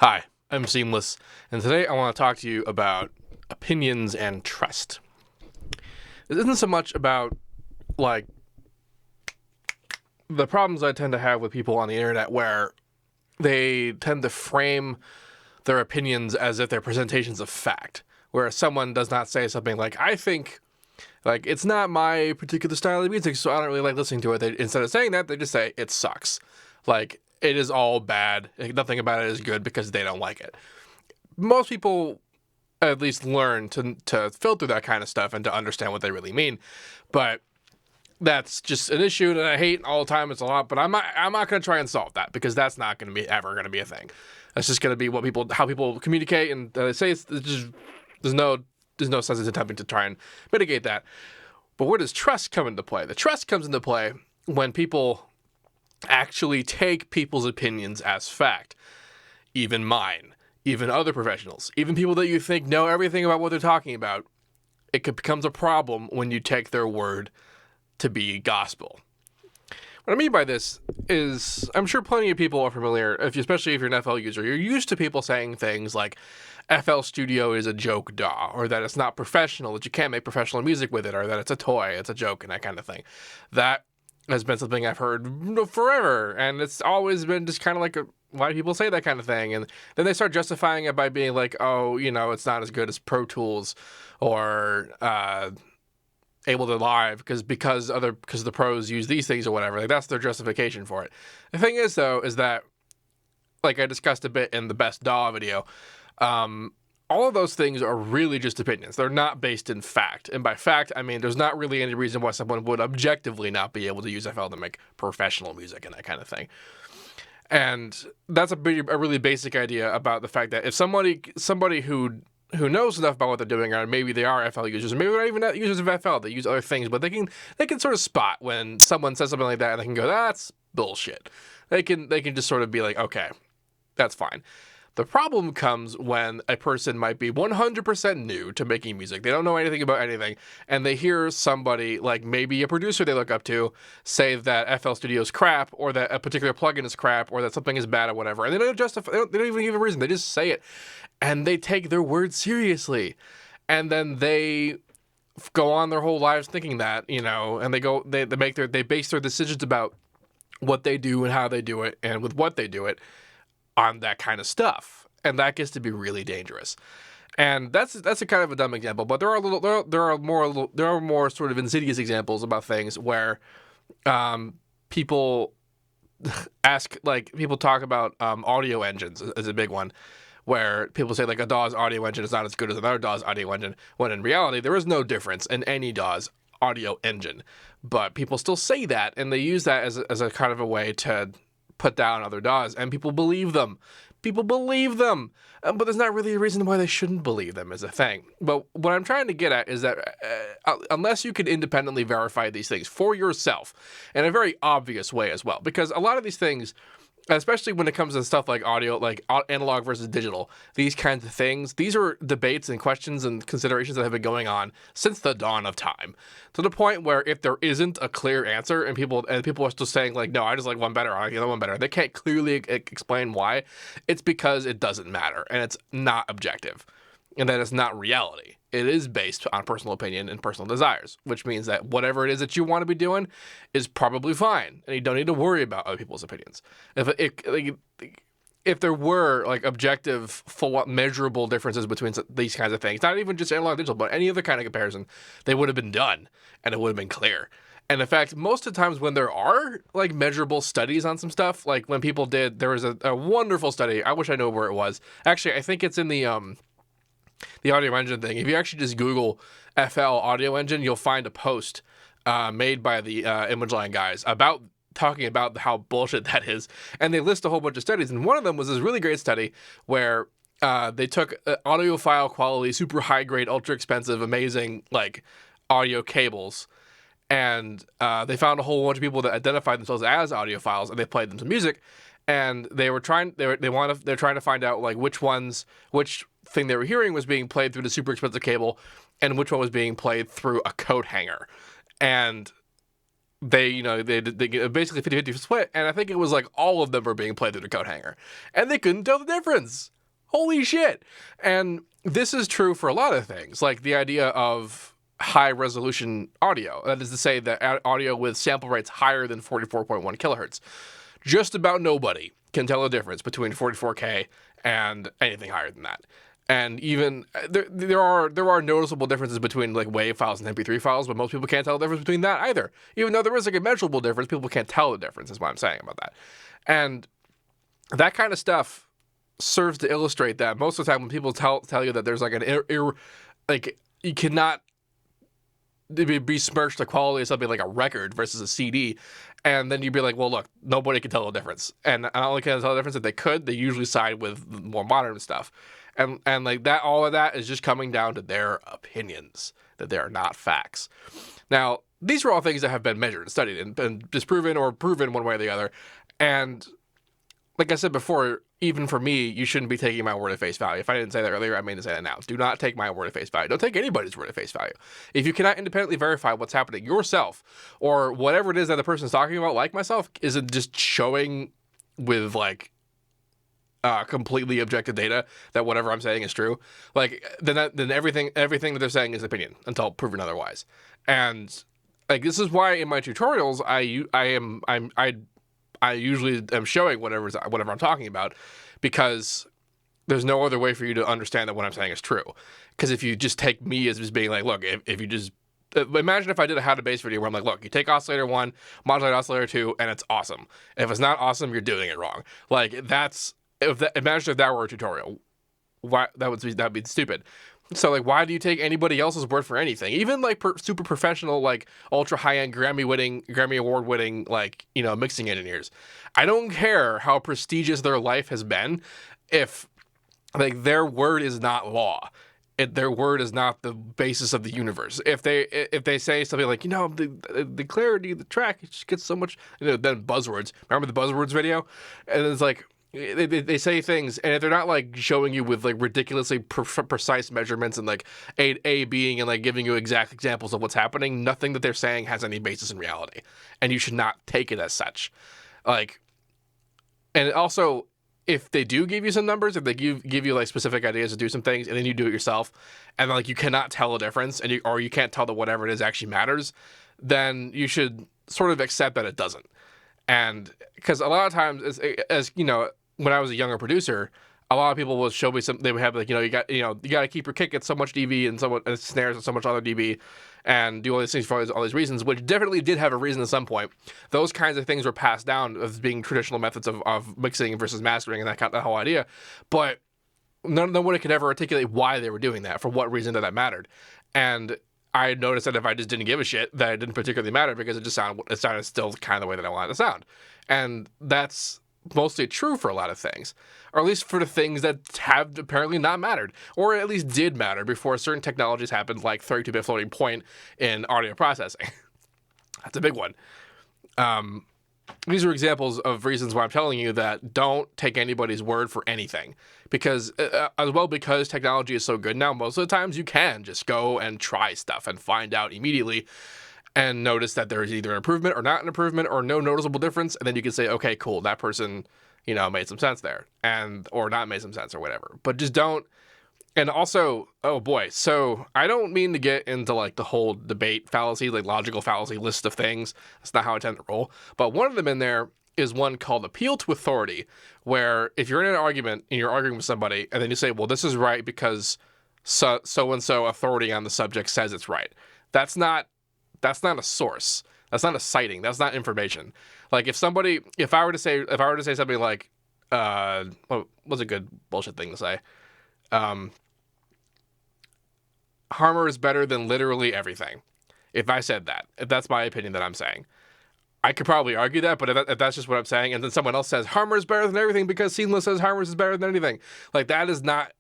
Hi, I'm Seamless, and today I want to talk to you about opinions and trust. This isn't so much about, like, the problems I tend to have with people on the internet where they tend to frame their opinions as if they're presentations of fact, where someone does not say something like, I think, like, it's not my particular style of music, so I don't really like listening to it. Instead of saying that, they just say, it sucks. Like, it is all bad. Nothing about it is good because they don't like it. Most people at least learn to filter that kind of stuff and to understand what they really mean. But that's just an issue that I hate all the time. It's a lot, but I'm not going to try and solve that because that's not going to be ever going to be a thing. That's just going to be how people communicate, and they say it's just there's no sense in attempting to try and mitigate that. But where does trust come into play? The trust comes into play when people actually take people's opinions as fact, even mine, even other professionals, even people that you think know everything about what they're talking about. It becomes a problem when you take their word to be gospel. What I mean by this is, I'm sure plenty of people are familiar, especially if you're an FL user, you're used to people saying things like FL Studio is a joke DAW, or that it's not professional, that you can't make professional music with it, or that it's a toy, it's a joke, and that kind of thing. That has been something I've heard forever, and it's always been just kind of like, why do people say that kind of thing? And then they start justifying it by being like, oh, it's not as good as Pro Tools or Ableton Live because the pros use these things or whatever. Like, that's their justification for it. The thing is, though, is that, like I discussed a bit in the best DAW video, all of those things are really just opinions. They're not based in fact. And by fact, I mean there's not really any reason why someone would objectively not be able to use FL to make professional music and that kind of thing. And that's a really basic idea about the fact that if somebody who knows enough about what they're doing, or maybe they are FL users, or maybe they're even not users of FL, they use other things, but they can sort of spot when someone says something like that, and they can go, that's bullshit. They can just sort of be like, okay, that's fine. The problem comes when a person might be 100% new to making music. They don't know anything about anything, and they hear somebody, like maybe a producer they look up to, say that FL Studio is crap, or that a particular plugin is crap, or that something is bad or whatever, and they don't justify. They don't even give a reason. They just say it, and they take their words seriously, and then they go on their whole lives thinking that, and they base their decisions about what they do and how they do it, and with what they do it, on that kind of stuff, and that gets to be really dangerous. And that's a kind of a dumb example, but there are more sort of insidious examples about things where people people talk about audio engines as a big one, where people say like a DAW's audio engine is not as good as another DAW's audio engine, when in reality there is no difference in any DAW's audio engine. But people still say that, and they use that as a kind of a way to put down other DAWs, and people believe them. But there's not really a reason why they shouldn't believe them is a thing. But what I'm trying to get at is that unless you can independently verify these things for yourself in a very obvious way as well, because a lot of these things, especially when it comes to stuff like audio, like analog versus digital, these kinds of things, these are debates and questions and considerations that have been going on since the dawn of time, to the point where if there isn't a clear answer and people are still saying like, no, I just like one better, I like the other one better, they can't clearly explain why, it's because it doesn't matter and it's not objective, and that it's not reality. It is based on personal opinion and personal desires, which means that whatever it is that you want to be doing is probably fine, and you don't need to worry about other people's opinions. If there were like objective, full measurable differences between these kinds of things, not even just analog digital, but any other kind of comparison, they would have been done, and it would have been clear. And in fact, most of the times when there are like measurable studies on some stuff, like when people there was a wonderful study. I wish I knew where it was. Actually, I think it's in the audio engine thing. If you actually just Google FL audio engine, you'll find a post made by the ImageLine guys talking about how bullshit that is. And they list a whole bunch of studies. And one of them was this really great study where they took audiophile quality, super high grade, ultra expensive, amazing like audio cables. And they found a whole bunch of people that identified themselves as audiophiles, and they played them some music. And they're trying to find out like which thing they were hearing was being played through the super expensive cable, and which one was being played through a coat hanger. And they get basically 50-50 split, and I think it was like all of them were being played through the coat hanger, and they couldn't tell the difference. Holy shit! And this is true for a lot of things, like the idea of high resolution audio. That is to say that audio with sample rates higher than 44.1 kilohertz. Just about nobody can tell the difference between 44K and anything higher than that. And even there are noticeable differences between like WAV files and MP3 files, but most people can't tell the difference between that either. Even though there is like a measurable difference, people can't tell the difference. Is what I'm saying about that. And that kind of stuff serves to illustrate that most of the time when people tell you that there's like like you cannot besmirch the quality of something like a record versus a CD, and then you'd be like, well, look, nobody can tell the difference, and not only can tell the difference, if they could, they usually side with more modern stuff, and like that, all of that is just coming down to their opinions, that they are not facts. Now, these are all things that have been measured and studied and disproven or proven one way or the other, and like I said before, even for me, you shouldn't be taking my word at face value. If I didn't say that earlier, I mean to say that now. Do not take my word at face value. Don't take anybody's word at face value. If you cannot independently verify what's happening yourself, or whatever it is that the person is talking about, like myself, isn't just showing with like completely objective data that whatever I'm saying is true, like then everything that they're saying is opinion until proven otherwise. And like this is why in my tutorials I usually am showing whatever I'm talking about, because there's no other way for you to understand that what I'm saying is true. Because if you just take me as just being like, look, if you just imagine if I did a how to base video where I'm like, look, you take oscillator 1, modulate oscillator 2, and it's awesome. If it's not awesome, you're doing it wrong. Like imagine if that were a tutorial. Why that'd be stupid. So like, why do you take anybody else's word for anything? Even like super professional, like ultra high end Grammy award winning, like, you know, mixing engineers. I don't care how prestigious their life has been, if like their word is not law. Their word is not the basis of the universe. If they say something like, you know, the clarity of the track, it just gets so much, you know, then buzzwords. Remember the buzzwords video? And it's like, they say things, and if they're not like showing you with like ridiculously precise measurements and like A being and like giving you exact examples of what's happening, nothing that they're saying has any basis in reality, and you should not take it as such. Like, and also, if they do give you some numbers, if they give you like specific ideas to do some things, and then you do it yourself, and like you cannot tell a difference, and you can't tell that whatever it is actually matters, then you should sort of accept that it doesn't. And because a lot of times, as you know, when I was a younger producer, a lot of people will show me they would have like, you got to keep your kick at so much dB and snares at so much other dB, and do all these things for all these reasons, which definitely did have a reason at some point. Those kinds of things were passed down as being traditional methods of mixing versus mastering and that whole idea, but nobody could ever articulate why they were doing that, for what reason that mattered. And I noticed that if I just didn't give a shit, that it didn't particularly matter, because it sounded still kind of the way that I wanted it to sound. And that's mostly true for a lot of things, or at least for the things that have apparently not mattered, or at least did matter before certain technologies happened, like 32-bit floating point in audio processing. That's a big one. These are examples of reasons why I'm telling you that don't take anybody's word for anything, because because technology is so good now, most of the times you can just go and try stuff and find out immediately and notice that there is either an improvement or not an improvement or no noticeable difference, and then you can say, okay, cool, that person, you know, made some sense there, or not made some sense or whatever. But just don't. And also, oh boy, so I don't mean to get into like the whole debate fallacy, like logical fallacy list of things. That's not how I tend to roll. But one of them in there is one called appeal to authority, where if you're in an argument and you're arguing with somebody, and then you say, well, this is right because so-and-so authority on the subject says it's right. That's not a source. That's not a citing. That's not information. Like if I were to say something like, what's a good bullshit thing to say? Harmer is better than literally everything. If I said that, if that's my opinion that I'm saying, I could probably argue that, but if that's just what I'm saying, and then someone else says Harmer is better than everything because Seamless says Harmer is better than anything, like that is not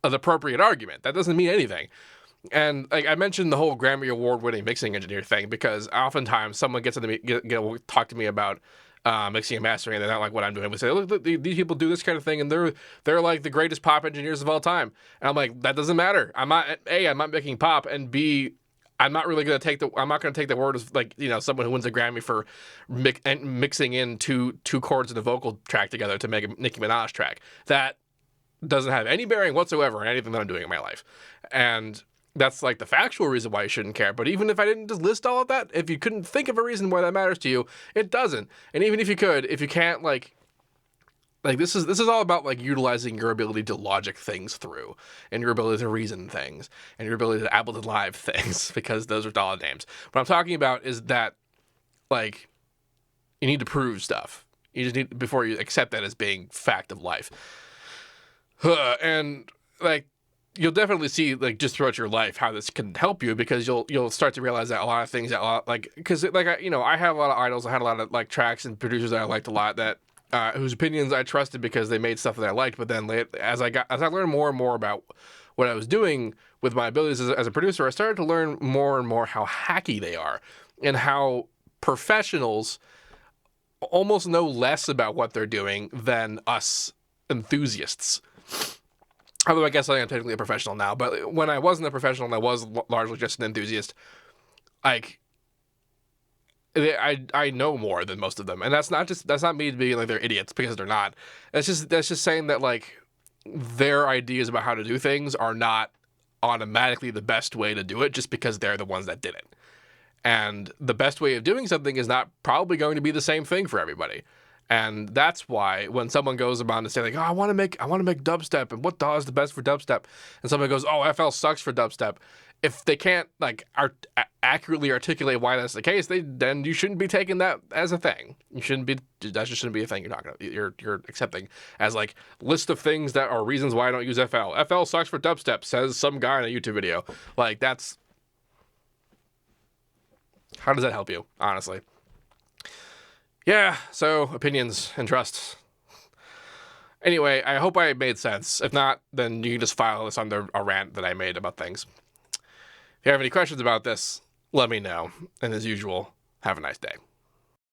an appropriate argument. That doesn't mean anything. And like I mentioned the whole Grammy award-winning mixing engineer thing, because oftentimes someone gets into me, talk to me about mixing and mastering, and they don't like what I'm doing. We say, look, these people do this kind of thing, and they're like the greatest pop engineers of all time. And I'm like, that doesn't matter. I'm not making pop, and B, I'm not really gonna take the word of like, you know, someone who wins a Grammy for mixing in two chords in a vocal track together to make a Nicki Minaj track. That doesn't have any bearing whatsoever on anything that I'm doing in my life. And that's like the factual reason why you shouldn't care. But even if I didn't just list all of that, if you couldn't think of a reason why that matters to you, it doesn't. And even if you could, if you can't like this is all about like utilizing your ability to logic things through, and your ability to reason things, and your ability to Ableton Live things, because those are dollar names. What I'm talking about is that like you need to prove stuff. You just need before you accept that as being fact of life. And like you'll definitely see like just throughout your life how this can help you, because you'll start to realize that a lot of things that like because like I have a lot of idols. I had a lot of like tracks and producers that I liked a lot that whose opinions I trusted because they made stuff that I liked. But then as I learned more and more about what I was doing with my abilities as a producer, I started to learn more and more how hacky they are, and how professionals almost know less about what they're doing than us enthusiasts. Although I guess I am technically a professional now, but when I wasn't a professional and I was largely just an enthusiast, like I know more than most of them, and that's not me being like they're idiots, because they're not. That's just saying that like their ideas about how to do things are not automatically the best way to do it just because they're the ones that did it. And the best way of doing something is not probably going to be the same thing for everybody. And that's why when someone goes about to say like, oh, I want to make dubstep, and what DAW is the best for dubstep, and someone goes, oh, FL sucks for dubstep. If they can't like accurately articulate why that's the case, then you shouldn't be taking that as a thing. That just shouldn't be a thing you're accepting as like list of things that are reasons why I don't use FL. FL sucks for dubstep, says some guy in a YouTube video. Like that's, how does that help you, honestly? Yeah, so opinions and trusts. Anyway, I hope I made sense. If not, then you can just file this under a rant that I made about things. If you have any questions about this, let me know. And as usual, have a nice day.